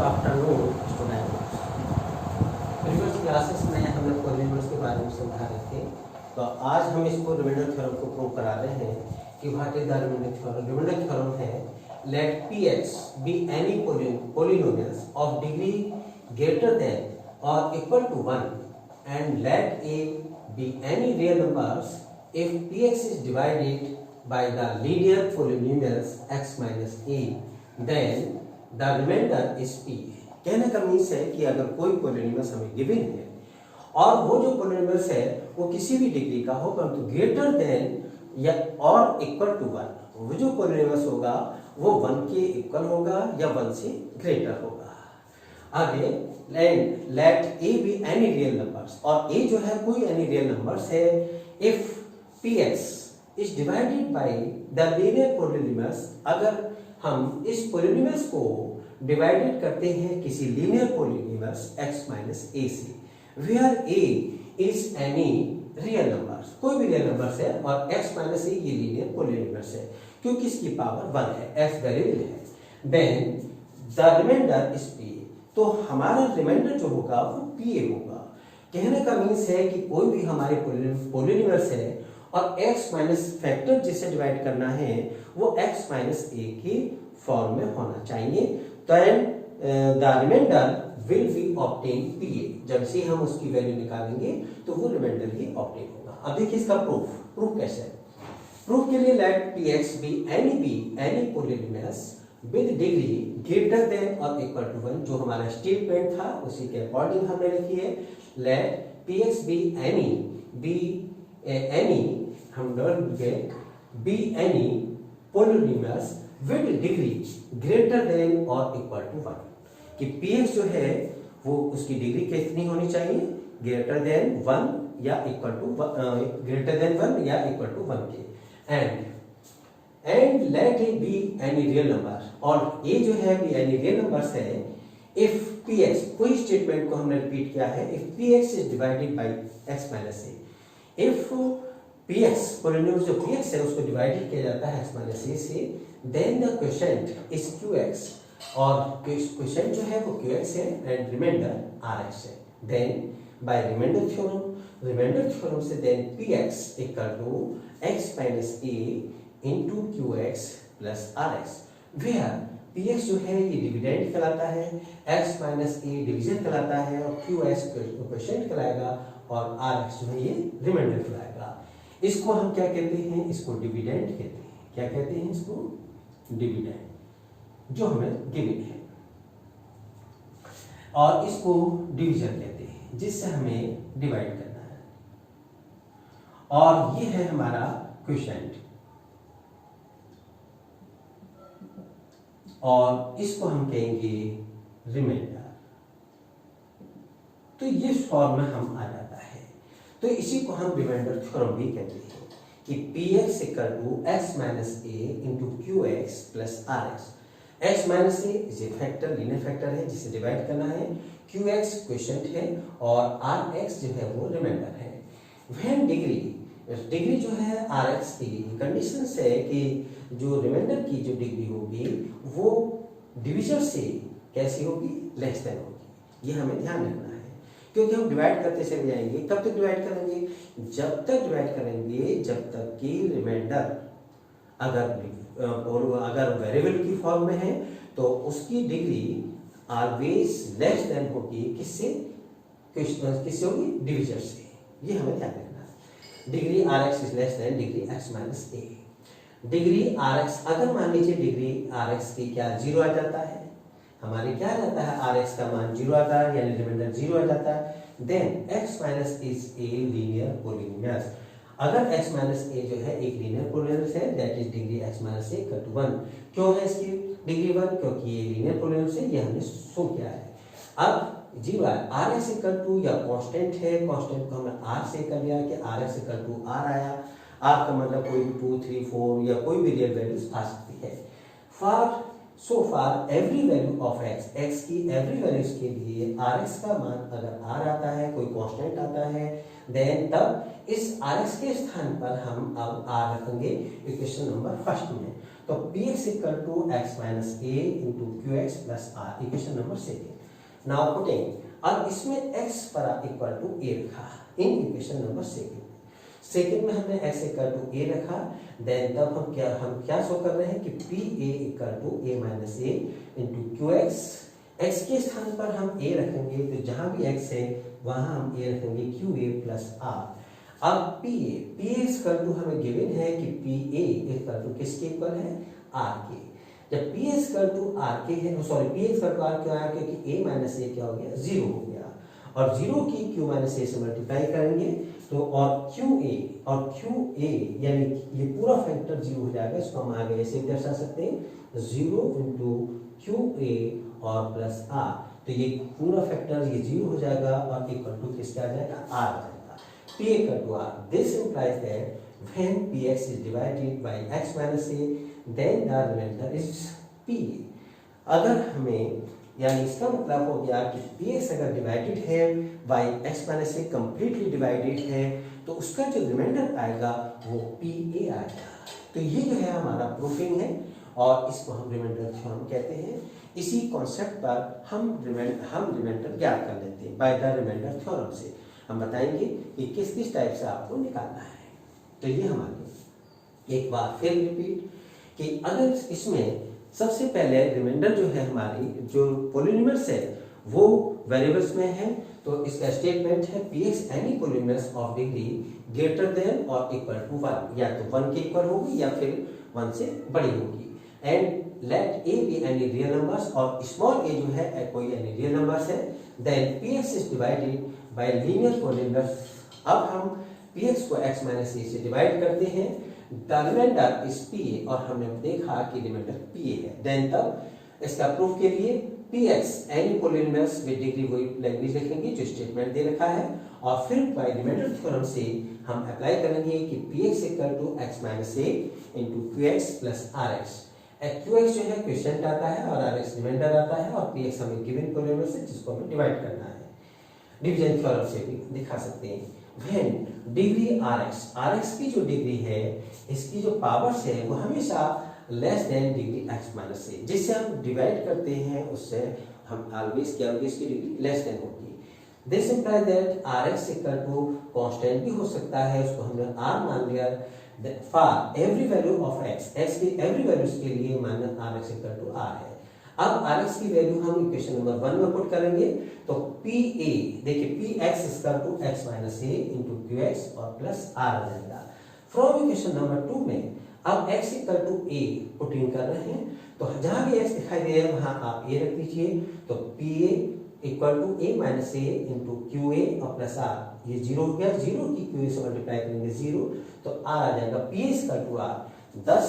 Afternoon student. Previous classes में हमने polynomials के बारे में समझा रहे थे, तो आज हम इसको रिमाइंडर थ्योरम को प्रूव करा रहे हैं कि what is the remainder theorem. Remainder theorem है let px be any polynomials of degree greater than or equal to 1 and let a be any real numbers if px is divided by the linear polynomials x minus a, then the remainder is p। कहने का means है कि अगर कोई polynomials हमें गिवन है और वो जो पोलिनोमियल्स है वो किसी भी डिग्री का हो परंतु ग्रेटर देन या और इक्वल टू 1, वो जो पोलिनोमियल्स होगा वो 1 के इक्वल होगा या 1 से ग्रेटर होगा। आगे let a be any real numbers, और ए जो है कोई एनी रियल नंबर्स है if px is divided by the linear polynomials, अगर हम इस पोलिनोमियल्स को डिवाइडेड करते हैं किसी linear polynomials x minus a से, where a is any real numbers, कोई भी रियल नंबर्स है और x माइनस a ये लीनियर पोलिनोमियल्स है क्योंकि इसकी पावर 1 है, x वेरिएबल है। Then the remainder is p, तो हमारा रिमाइंडर जो होगा वो pa होगा। कहने का मीन्स है कि कोई भी हमारे पोलिनोमियल्स है और x माइनस फैक्टर जिसे डिवाइड करना है वो x माइनस a की फॉर्म में होना चाहिए, तो the remainder will be obtain pa। जब से हम उसकी वैल्यू निकालेंगे तो वो रिमाइंडर ही ऑब्टेन होगा। अब देखिए इसका प्रूफ कैसे है। प्रूफ के लिए let px be any polynomials with degree greater than और इक्वल टू 1, जो हमारा स्टेटमेंट था उसी के अकॉर्डिंग हमने लिखी है। Let px be any polynomials with degree greater than और इक्वल टू 1, कि px जो है वो उसकी डिग्री कितनी होनी चाहिए, ग्रेटर देन 1 या इक्वल टू ग्रेटर देन 1 या इक्वल टू 1 के। And let a be any real number, और ए जो है भी एनी रियल नंबर्स है इफ px, कोई स्टेटमेंट को हमने रिपीट किया है, if px is divided by x minus a, if px polynomial जो px है उसको डिवाइडेड किया जाता है x माइनस a से, then the quotient is qx, और क्वोशिएंट जो है वो qx है एंड रिमाइंडर rx है। देन बाय रिमाइंडर थ्योरम से then px equal to x minus a into qx plus rx, where px जो है ये डिविडेंड कहलाता है, x माइनस a डिवीजन कहलाता है और qx क्वोशिएंट कहलाएगा और rx जो है ये रिमाइंडर कहलाएगा। इसको हम क्या कहते हैं, इसको डिविडेंड कहते हैं। क्या कहते हैं इसको, डिविडेंड, जो हमें गिवन है, और इसको डिवीजन कहते हैं जिससे हमें डिवाइड करना है, और ये है हमारा क्वोशिएंट, और इसको हम कहेंगे रिमाइंडर। तो ये फॉर्म में हम आ जाता है, तो इसी को हम रिमाइंडर थ्योरम भी कहते हैं कि px equal to x minus a into qx plus rx। x minus a is a factor, linear factor है जिसे डिवाइड करना है, qx क्वोशिएंट है और rx जो है वो रिमाइंडर है। व्हेन डिग्री जो है rx की कंडीशन है कि जो रिमाइंडर की जो डिग्री होगी वो डिवीजन से कैसी होगी, लेस देन होगी। ये हमें ध्यान रखना है क्योंकि हम डिवाइड करते चले जाएंगे। कब तक डिवाइड करेंगे, जब तक डिवाइड करेंगे जब तक कि रिमाइंडर अगर वेरिएबल की फॉर्म में है तो उसकी डिग्री ऑलवेज लेस देन होगी, किससे होगी, डिवीजन से। ये हमें ध्यान रखना है। Degree rx is less than degree x minus a। Degree rx, अगर मान लीजिए डिग्री rx की क्या 0 आ जाता है, हमारी क्या आ जाता है, rx का मान 0 आता है यानी रिमाइंडर 0 आ जाता है, then x minus is a linear polynomials. अगर x माइनस a जो है एक लीनियर पोलिनोमियल है, that is degree x minus a equal to 1। क्यों है इसकी डिग्री 1, क्योंकि ये लीनियर पोलिनोमियल है, ये हमने शो किया है। अब जी rx इक्वल टू या कांस्टेंट है, कांस्टेंट को हमने r से कर लिया कि rx इक्वल टू r आया। r का मतलब कोई भी 2, 3, 4 या कोई भी रियल वैल्यूज आ सकती है। सो फार एवरी वैल्यू ऑफ x की एवरी वैल्यूज के लिए rx का मान अगर r आता है, कोई कांस्टेंट आता है, देन तब इस rx के स्थान पर हम अब r रखेंगे इक्वेशन नंबर फर्स्ट में। तो तो px equal to x minus a into q x plus r, equation number second. Now putting, अब इसमें x पर इक्वल टू ए रखा इन इक्वेशन नंबर सेकेंड में हमने x इक्वल टू ए रखा, देन तब हम क्या शो कर रहे हैं कि p a equal to a minus a into q x. X के स्थान पर हम a रखेंगे तो जहां भी x है वहां हम a रखेंगे क्यू ए प्लस आर। अब पी ए इक्वल टू हमें गिवन है कि पी ए इक्वल टू किसके इक्वल है, आर के। जब पी इक्वल टू आर के है, sorry p equal to r क्यों आया, क्योंकि a माइनस ए क्या हो गया, 0 हो गया, और 0 की q माइनस ए से मल्टीप्लाई करेंगे तो और क्यू ए यानी ये पूरा फैक्टर 0 हो जाएगा। इसको हम आगे ऐसे दर्शा सकते हैं 0 इंटू क्यू ए और प्लस आर, तो ये पूरा फैक्टर ये 0 हो जाएगा और इक्वल टू किसके आ जाएगा, आर आ जाएगा। p equal to r, this implies that when px is divided by x minus a then the remainder is p। अगर हमें यानी इसका मतलब हो गया कि px अगर डिवाइडेड है बाय x माइनस ए, कंप्लीटली डिवाइडेड है, तो उसका जो रिमाइंडर आएगा वो pa आएगा। तो ये जो है हमारा प्रूफिंग है और इसको हम रिमाइंडर थ्योरम कहते हैं। इसी कॉन्सेप्ट पर हम रिमाइंडर ज्ञात कर लेते हैं बाय द रिमाइंडर थ्योरम से। हम बताएंगे कि किस किस टाइप से आपको निकालना है। तो ये हमारे एक बार फिर रिपीट कि अगर इसमें सबसे पहले रिमाइंडर जो है हमारी जो पॉलिनोमियल्स है वो वेरिएबल्स में है, तो इसका स्टेटमेंट है px any polynomials of degree greater than और इक्वल टू 1, या तो 1 के इक्वल होगी या फिर 1 से बड़ी होगी। And let a be any real numbers, और स्मॉल a जो है कोई एनी रियल नंबर्स है, then px is divided by linear polynomials. अब हम px को x माइनस ए से डिवाइड करते हैं, द रिमाइंडर इज pa, और हमने देखा कि रिमाइंडर pa है। देन तब इसका प्रूफ के लिए px any polynomials with degree वही लैंग्वेज लिखेंगे जो स्टेटमेंट दे रखा है, और फिर बाय रिमाइंडर थ्योरम से हम अप्लाई करेंगे कि px equal to x minus a into q x plus r x. Q x जो है क्वेश्चन आता है और आर एक्स रिमाइंडर आता है, और px हमें गिवन पॉलिनोमियल है जिसको हमें डिवाइड करना है। डिवीजन थ्योरम से भी दिखा सकते हैं। व्हेन डिग्री rx की जो डिग्री है इसकी जो पावर्स है वो हमेशा less than degree x minus a, जिससे हम डिवाइड करते हैं उससे हम ऑलवेज क्या होगी, इसकी डिग्री लेस देन होगी। This implies that rx equal to constant भी हो सकता है, उसको हमने r मान लिया। For every value of x की एवरी वैल्यूज के लिए मान rx इक्वल टू r है। अब rx की वैल्यू हम इक्वेशन नंबर 1 में पुट करेंगे तो pa देखिए px equal to x minus a into q x और प्लस r आ जाएगा। फ्रॉम इक्वेशन नंबर 2 में अब x equal to a putting कर रहे हैं, तो जहां भी x दिखाई दे रहा है वहां आप a रख दीजिए, तो pa equal to a minus a into q a और प्लस r, ये 0 हो गया, 0 की क्यू से मल्टीप्लाई करेंगे 0 तो r आ जाएगा, pa equal to r। thus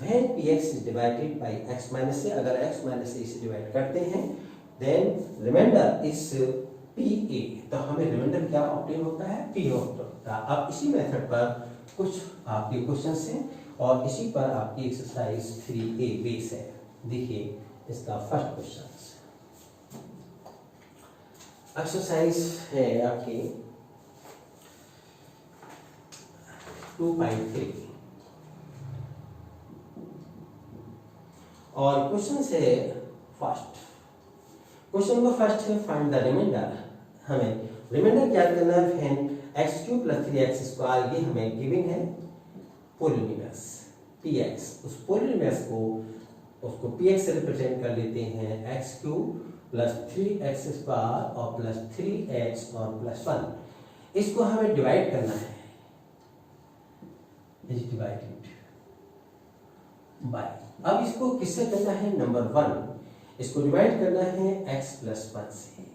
when px is divided by x minus a, अगर x minus a से डिवाइड करते हैं then remainder is pa, तो हमें रिमाइंडर क्या ऑब्टेन होता है, p होता है। अब इसी मेथड पर कुछ आपके क्वेश्चंस हैं और इसी पर आपकी एक्सरसाइज 3a बेस है। देखिए इसका फर्स्ट क्वेश्चन एक्सरसाइज है आपकी 2.3 और क्वेश्चन से फर्स्ट क्वेश्चन नंबर फर्स्ट है फाइंड द रिमाइंडर। हमें रिमाइंडर क्या करना है, व्हेन x³ + 3x², ये हमें गिवन है पॉलिनोमियल्स px, उस पॉलिनोमियल्स को उसको px से रिप्रेजेंट कर लेते हैं x³ + 3x² और प्लस 3x और प्लस 1। इसको हमें डिवाइड करना है, इज डिवाइडेड बाय, अब इसको किससे करना है, नंबर 1, इसको डिवाइड करना है x + 1 से।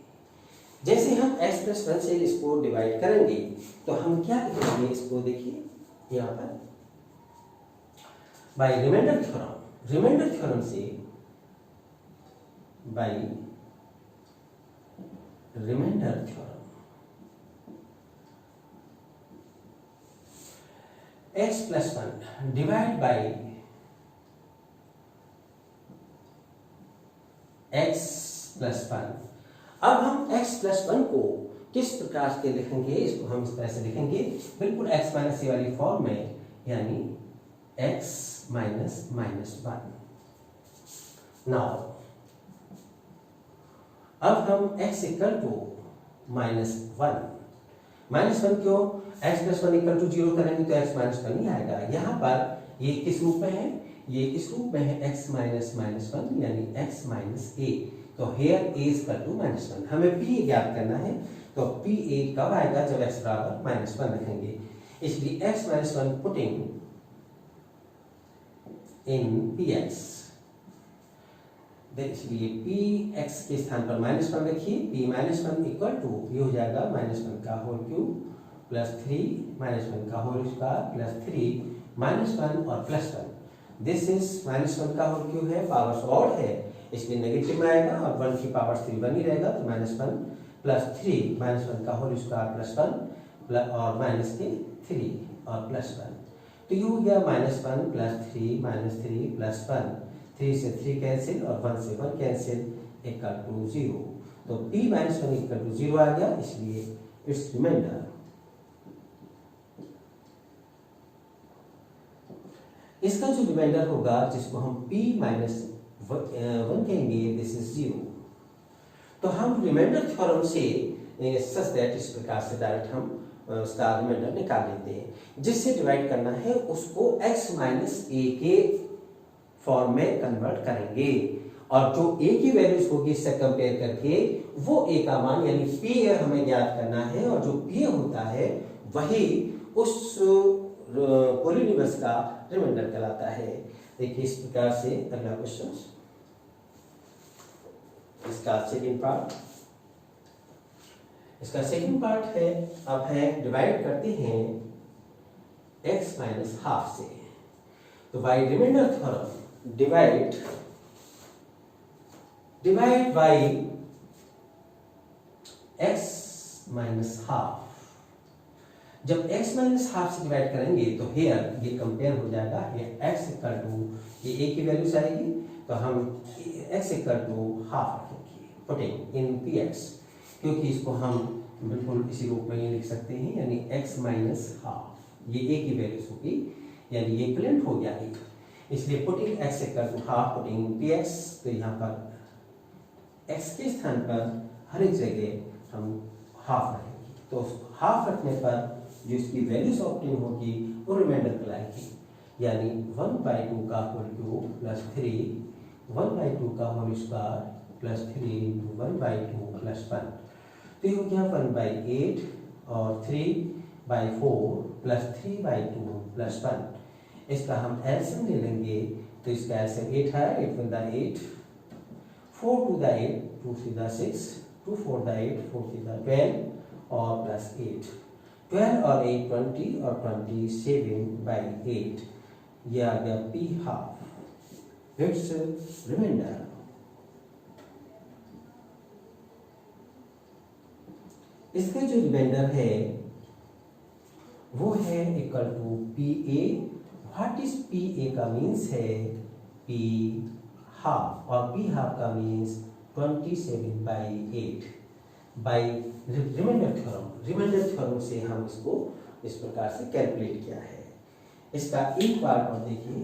जैसे हम x + 1 से इसको डिवाइड करेंगे तो हम क्या लिखेंगे, इसको देखिए यहाँ पर बाय रिमाइंडर थ्योरम से, by remainder theorem x + 1 divide by x + 1। अब हम x + 1 को किस प्रकार से लिखेंगे, इसको हम इस तरह से लिखेंगे, बिल्कुल x - a वाली फॉर्म में, यानी x माइनस माइनस 1। नाउ अब हम x इक्वल टू -1 क्यों, x प्लस 1 इक्वल टू 0 करेंगे तो x माइनस 1 ही आएगा। यहाँ पर ये किस रूप में है, ये इस रूप में है x माइनस माइनस 1 यानी x माइनस a। तो हेयर a इक्वल टू -1, हमें p ज्ञात करना है। तो p a कब आएगा, जब x बराबर -1 रखेंगे। इसलिए x minus 1 putting in px, इसलिए px के स्थान पर -1 रखिए। p -1 इक्वल टू ये हो जाएगा -1 का होल क्यूब प्लस 3 -1 का होल स्क्वायर प्लस 3 -1 और +1। दिस इज -1 का होल क्यूब है, पावर्स ऑड है इसलिए नेगेटिव में आएगा और 1 की पावर 3 1 ही रहेगा। तो -1 प्लस 3 -1 का होल स्क्वायर प्लस 1 और माइनस के 3 और +1। तो ये हो गया -1 प्लस 3 प्लस 1, 3 से 3 कैंसिल और 1 से 1 कैंसिल इक्वल टू 0। तो p -1 इक्वल टू 0 आ गया, इसलिए इट्स रिमाइंडर। इसका जो रिमाइंडर होगा जिसको हम p -1 कहेंगे, दिस इज 0। तो हम रिमाइंडर थ्योरम से सच दैट इस प्रकार से डायरेक्ट हम उसका रिमाइंडर निकाल लेते हैं। जिससे डिवाइड करना है उसको x माइनस a के फॉर्म में कन्वर्ट करेंगे और जो a की वैल्यूज होगी इससे कंपेयर करके वो a का मान यानी p हमें ज्ञात करना है और जो p होता है वही उस पॉलिनोमियल्स का रिमाइंडर कहलाता है। देखिए इस प्रकार से अगला क्वेश्चन, इसका सेकंड पार्ट, इसका सेकंड पार्ट है, अब है डिवाइड करते हैं x माइनस हाफ से। तो by remainder theorem divide by x minus half. जब x माइनस हाफ से डिवाइड करेंगे तो हेयर ये कंपेयर हो जाएगा, ये x इक्वल टू ये a की वैल्यूज आएगी तो हम x इक्वल टू हाफ रखेंगे पुटिंग इन px, क्योंकि इसको हम बिल्कुल इसी रूप में ये लिख सकते हैं यानी x माइनस हाफ, ये a की वैल्यूज होगी यानी ये इक्विवेलेंट हो गया एक, इसलिए putting x equal to half putting px। तो यहाँ पर x के स्थान पर हर एक जगह हम हाफ रखेंगे। तो हाफ रखने पर जो इसकी वैल्यूज ऑब्टेन होगी वो रिमाइंडर कहलाएगी, यानी 1/2 का होल क्यूब प्लस 3 1/2 का whole square plus 3 into 1/2 plus 1। तो ये हो गया 1/8 और 3/4 प्लस 3/2 प्लस 1। इसका हम एलसीएम ले लेंगे तो इसका एलसीएम 8 है, 8 × 8 4 × 8 2 × 6 2 4 × 8 4 × 12 और प्लस 8 12 और 8 20 और 27/8, ये आ गया p हाफ। It's reminder. इसका जो रिमाइंडर है वो है equal to pa। What is pa का मीन्स है p हाफ और p हाफ का means 27/8 by remainder theorem. Remainder theorem से हम इसको इस प्रकार से कैलकुलेट किया है। इसका एक पार्ट और देखिए,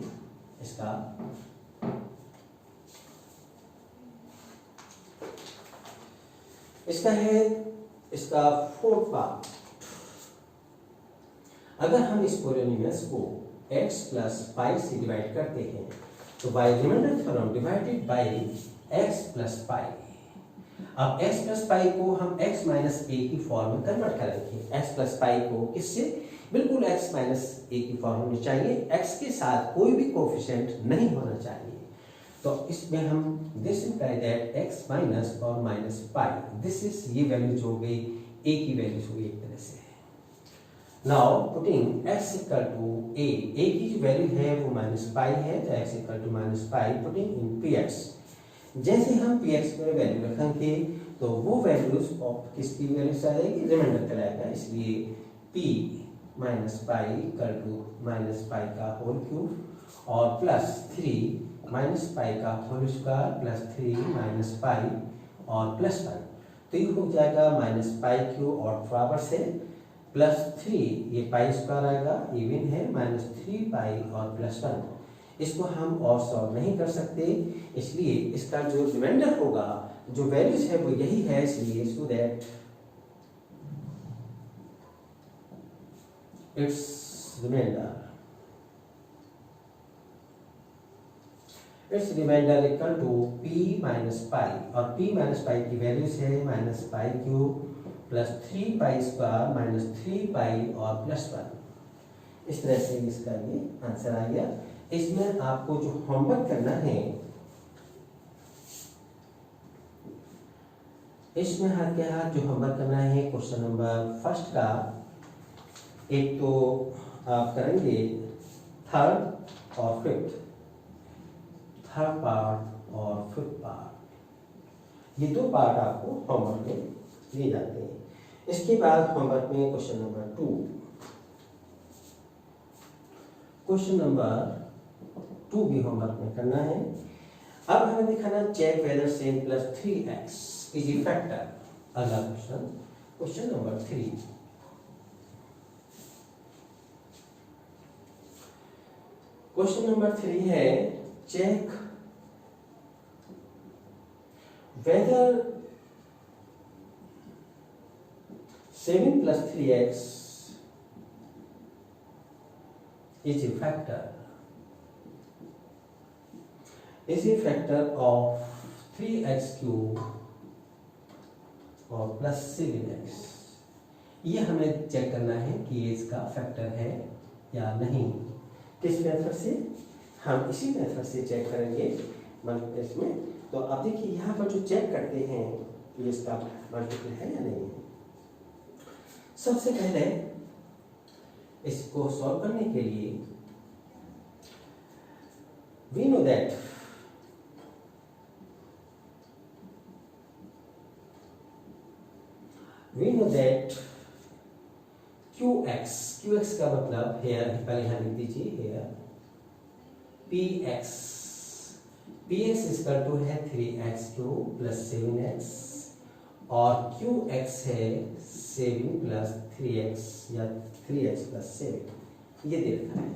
इसका है इसका फोर्थ पार्ट। अगर हम इस पॉलिनोमियल्स को x प्लस पाई से डिवाइड करते हैं तो by remainder theorem divided by x plus pi. अब x प्लस पाई को हम x माइनस a की फॉर्म में कन्वर्ट करेंगे। x प्लस पाई को किससे, बिल्कुल x माइनस a की फॉर्म होनी चाहिए, x के साथ कोई भी कोफिशिएंट नहीं होना चाहिए। तो इसमें हम this imply that x minus और माइनस पाई, दिस इज ये वैल्यूज हो गई a की वैल्यूज हो गई एक तरह से। Now putting x equal to a की जो वैल्यू है वो माइनस पाई है, तो x equal to minus pi putting in px। जैसे हम px में वैल्यू रखेंगे तो वो वैल्यूज ऑफ किसकी वैल्यूज आएगी, रिमाइंडर कहलाएगा। इसलिए p minus pi equal to minus pi का होल क्यूब और प्लस 3 माइनस पाई का whole square plus 3 minus pi और प्लस 1। तो ये हो जाएगा माइनस पाई क्यूब और बराबर से +3, ये पाई स्क्वायर आएगा, इवन है, -3 पाई और +1। इसको हम और सॉल्व नहीं कर सकते, इसलिए इसका जो रिमाइंडर होगा, जो वैल्यूज है वो यही है, इसलिए so that it's remainder equal to p minus pi, और p माइनस पाई की वैल्यूज है -π³ +3 पाई स्क्वायर -3 पाई और +1। इस तरह से इसका ये आंसर आ गया। इसमें आपको जो होमवर्क करना है, इसमें हाथ के हाथ जो होमवर्क करना है, क्वेश्चन नंबर फर्स्ट का एक तो आप करेंगे थर्ड और फिफ्थ, थर्ड पार्ट और फिफ्थ पार्ट, ये दो पार्ट आपको होमवर्क में दिए जाते हैं। इसके बाद होमवर्क में क्वेश्चन नंबर 2, क्वेश्चन नंबर 2 भी होमवर्क में करना है। अब हमें दिखाना check whether same +3x is a factor. अगला question, question number 3, question number 3 है check whether 7 + 3x is a factor of 3x³ और +7x। ये हमें चेक करना है कि ये इसका फैक्टर है या नहीं। किस मेथड से? हम इसी मेथड से चेक करेंगे मल्टीप्ल में। तो अब देखिए यहाँ पर जो चेक करते हैं कि इसका मल्टीपल है या नहीं है। सबसे पहले इसको सॉल्व करने के लिए we know that qx का मतलब हेयर, पहले यहाँ लिख दीजिए हेयर px इक्वल टू है 3x³ + 7x और qx है 7 + 3x या 3x + 7, ये दे रखा है।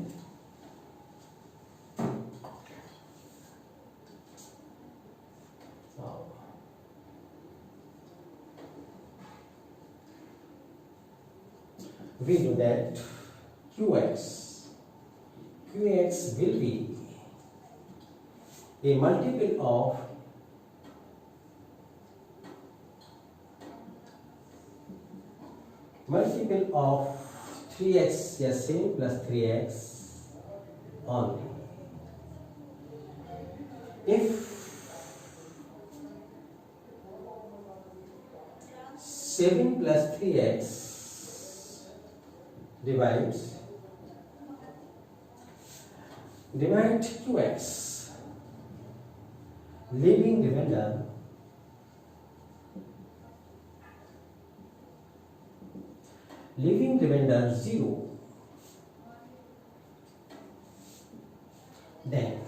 We know that qx will be a multiple of multiple of 3x या 7 plus 3x only. If 7 plus 3x divide qx, leaving remainder leaving remainder 0, then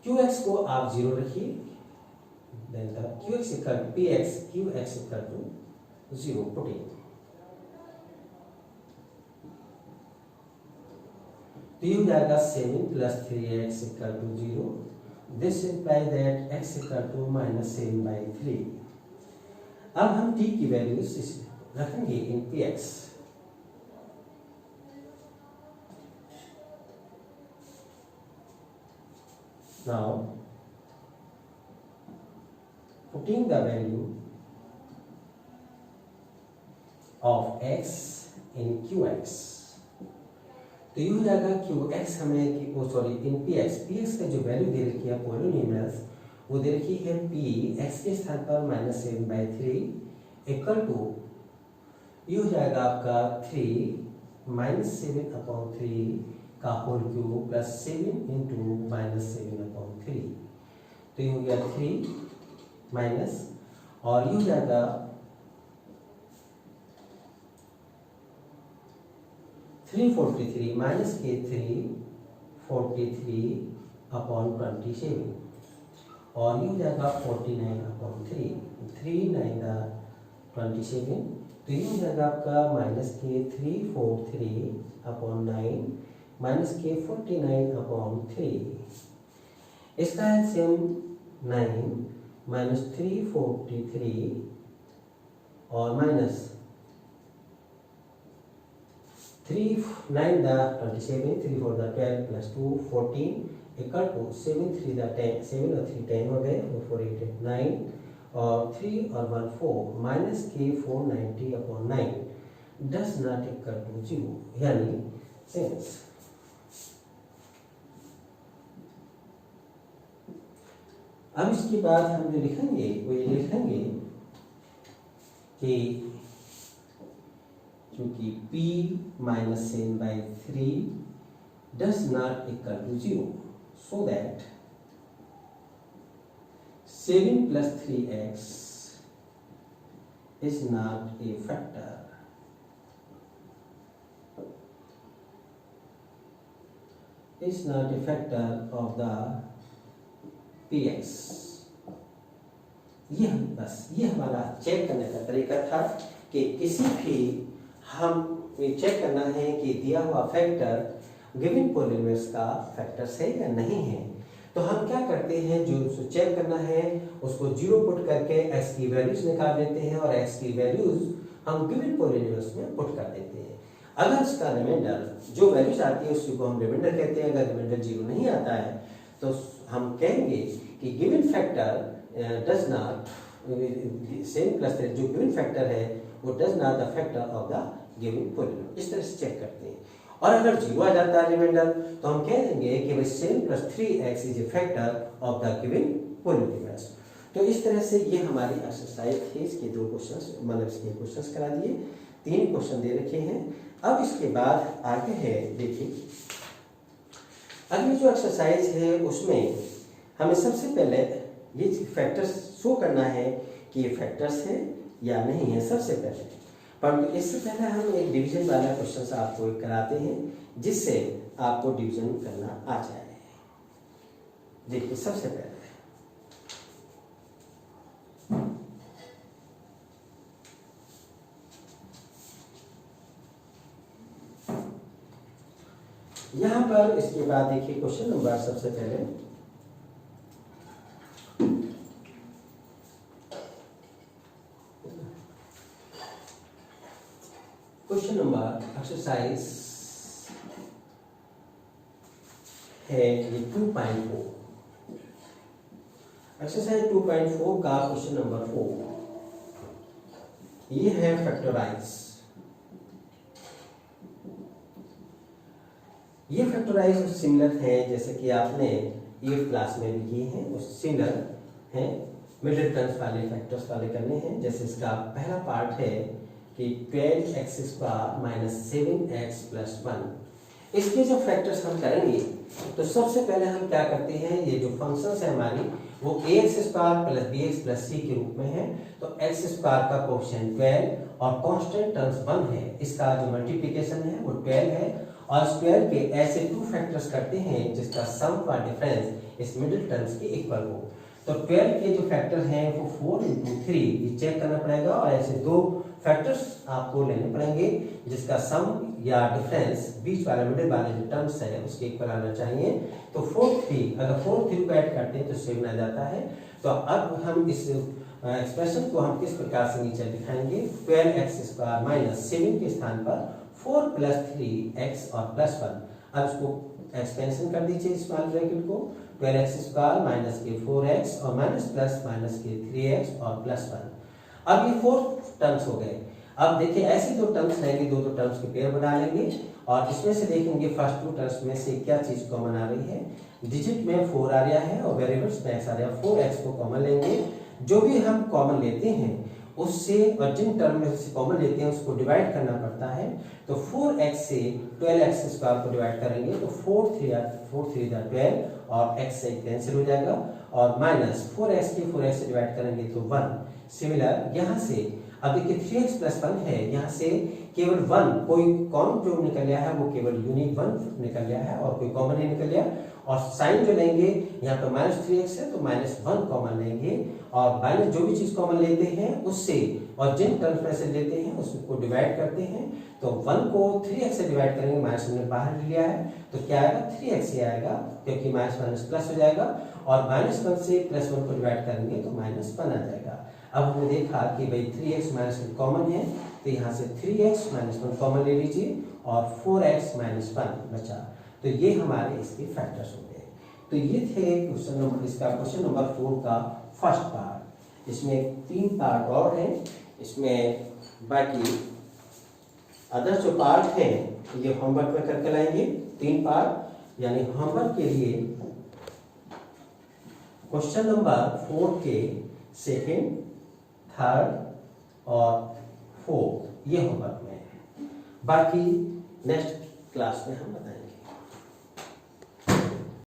qx को आप 0 रखिए, then the qx equal to px, qx equal to 0 putting. तो ये हो जाएगा 7 plus 3x equal to 0. This implies that x equal to -7/3. अब हम t की वैल्यूज रखेंगे इन px. Now putting the value of x in qx, तो ये हो जाएगा qx हमें इन px का जो वैल्यू दे रखी है पॉलिनोमियल्स, वो दे रखी है p x के स्थान पर -7/3 इक्वल टू ये हो जाएगा आपका 3 -7/3 का होल क्यूब प्लस 7 इंटू -7/3। तो ये हो गया 3 माइनस, और ये हो जाएगा 343 माइनस के 343/27, और ये हो जाएगा 49/3, 3 9 27, तो ये हो जाएगा आपका -k343/9 -k49/3। इसका एलसीएम 9 -343 और माइनस 3 9 दा 27 3 4 दा 12 प्लस 2 14 इक्वल टू 7 3 दा 10 7 और 3 10 हो गए और 4 8 9 और 3 और 1 4 माइनस के 490/9 डज नॉट इक्वल टू 0 यानी सेंस। अब इसके बाद हम जो लिखेंगे वो ये लिखेंगे कि चूंकि p -7/3 does not equal to 0, so that 7 plus 3x is not a factor. Is not a factor of the px. ये हमारा चेक करने का तरीका था कि किसी भी हम चेक करना है कि दिया हुआ फैक्टर गिवन पॉलिनोमियल्स का फैक्टर्स है या नहीं है। तो हम क्या करते हैं, जो चेक करना है उसको 0 पुट करके x की वैल्यूज निकाल लेते हैं और x की वैल्यूज हम गिवन पॉलिनोमियल्स में पुट कर देते हैं। अगर उसका रिमाइंडर जो वैल्यूज आती है उसी को हम रिमाइंडर कहते हैं। अगर रिमाइंडर 0 नहीं आता है तो हम कहेंगे कि given factor does not same plus जो गिवन फैक्टर है वो does not the factor of the given polynomial. इस तरह से चेक करते हैं। और अगर 0 आ जाता है रिमाइंडर तो हम कह देंगे कि भाई 7 + 3x is a factor of the given polynomials. तो इस तरह से ये हमारी एक्सरसाइज थी। इसके 2 क्वेश्चंस मतलब इसके क्वेश्चंस करा दिए, 3 क्वेश्चन दे रखे हैं। अब इसके बाद आगे है, देखिए अगली जो एक्सरसाइज है उसमें हमें सबसे पहले ये फैक्टर्स शो करना है कि ये फैक्टर्स है या नहीं है सबसे पहले। परंतु इससे पहले हम एक डिवीजन वाला क्वेश्चन आपको कराते हैं जिससे आपको डिवीजन करना आ जाए। देखिए सबसे पहले यहां पर इसके बाद देखिए क्वेश्चन नंबर सबसे पहले क्वेश्चन नंबर एक्सरसाइज है ये 2.4। एक्सरसाइज 2.4 का क्वेश्चन नंबर 4 ये है फैक्टराइज। ये फैक्टराइज सिमिलर है जैसे कि आपने 8th क्लास में भी किए हैं, उस सिमिलर है। मिडिल टर्म्स वाले फैक्टर्स वाले करने हैं। जैसे इसका पहला पार्ट है कि 12x² - 7x + 1। इसके जो फैक्टर्स हम करेंगे तो सबसे पहले हम क्या करते हैं, ये जो फंक्शंस है हमारी वो ax² + bx + c के रूप में है। तो x² का कोएफिशिएंट 12 और कांस्टेंट टर्म्स 1 है। इसका जो मल्टीप्लिकेशन है वो 12 है और 12 के ऐसे 2 फैक्टर्स करते हैं जिसका सम का डिफरेंस इस मिडिल टर्म्स के इक्वल हो। तो 12 के जो फैक्टर हैं वो 4 × 3 ये चेक करना पड़ेगा और ऐसे 2 फैक्टर्स आपको लेने पड़ेंगे जिसका सम या डिफरेंस बीच वाला मिडिल वाले जो टर्म्स है उसके इक्वल आना चाहिए। तो 4 3 अगर 4 3 को ऐड करते हैं तो 7 आ जाता है। तो अब हम इस एक्सप्रेशन को हम किस प्रकार से नीचे दिखाएंगे, 12x² - 7 के स्थान पर 4 + 3x और +1। अब इसको एक्सपेंशन कर दीजिए इस वाले ब्रैकेट को, 12x² - के 4x और माइनस प्लस माइनस के 3x और +1। अब ये 4 टर्म्स हो गए। अब देखिए ऐसे 2 टर्म्स रहेंगे, 2 टर्म्स के पेयर बना लेंगे और इसमें से देखेंगे फर्स्ट 2 टर्म्स में से क्या चीज कॉमन आ रही है। डिजिट में 4 आ रहा है और वेरिएबल्स में x आ रहा है। 4x को कॉमन लेंगे, जो भी हम कॉमन लेते हैं उससे और जिन टर्म में से कॉमन लेते हैं उसको डिवाइड करना पड़ता है। तो 4x से 12x² को डिवाइड करेंगे तो 4 3 12 और x से कैंसिल हो जाएगा और माइनस 4x के 4x से डिवाइड करेंगे तो 1। सिमिलर यहाँ से अब देखिए 3x + 1 है, यहाँ से केवल 1 कोई कॉमन जो निकल गया है वो केवल यूनिक 1 निकल गया है और कोई कॉमन नहीं निकल गया। और साइन जो लेंगे यहाँ पे -3x है तो -1 कॉमन लेंगे और माइनस जो भी चीज कॉमन लेते हैं उससे और जिन टर्म्स में से लेते हैं उसको डिवाइड करते हैं। तो 1 को 3x से डिवाइड करेंगे, माइनस हमने बाहर लिया है तो क्या आएगा 3x ही आएगा क्योंकि माइनस माइनस प्लस हो जाएगा और -1 से +1 को डिवाइड करेंगे तो -1 आ जाएगा। अब हमने देखा कि भाई 3x -1 कॉमन है तो यहाँ से 3x -1 कॉमन ले लीजिए और 4x -1 बचा। तो ये हमारे इसके फैक्टर्स हो गए। तो ये थे क्वेश्चन नंबर इसका क्वेश्चन नंबर 4 का फर्स्ट पार्ट। इसमें 3 पार्ट और हैं, इसमें बाकी अदर जो पार्ट है ये होमवर्क में करके लाएंगे। 3 पार्ट यानी होमवर्क के लिए क्वेश्चन नंबर 4 के सेकंड, थर्ड और फोर्थ ये होमवर्क में है, बाकी नेक्स्ट क्लास में हम बताएंगे।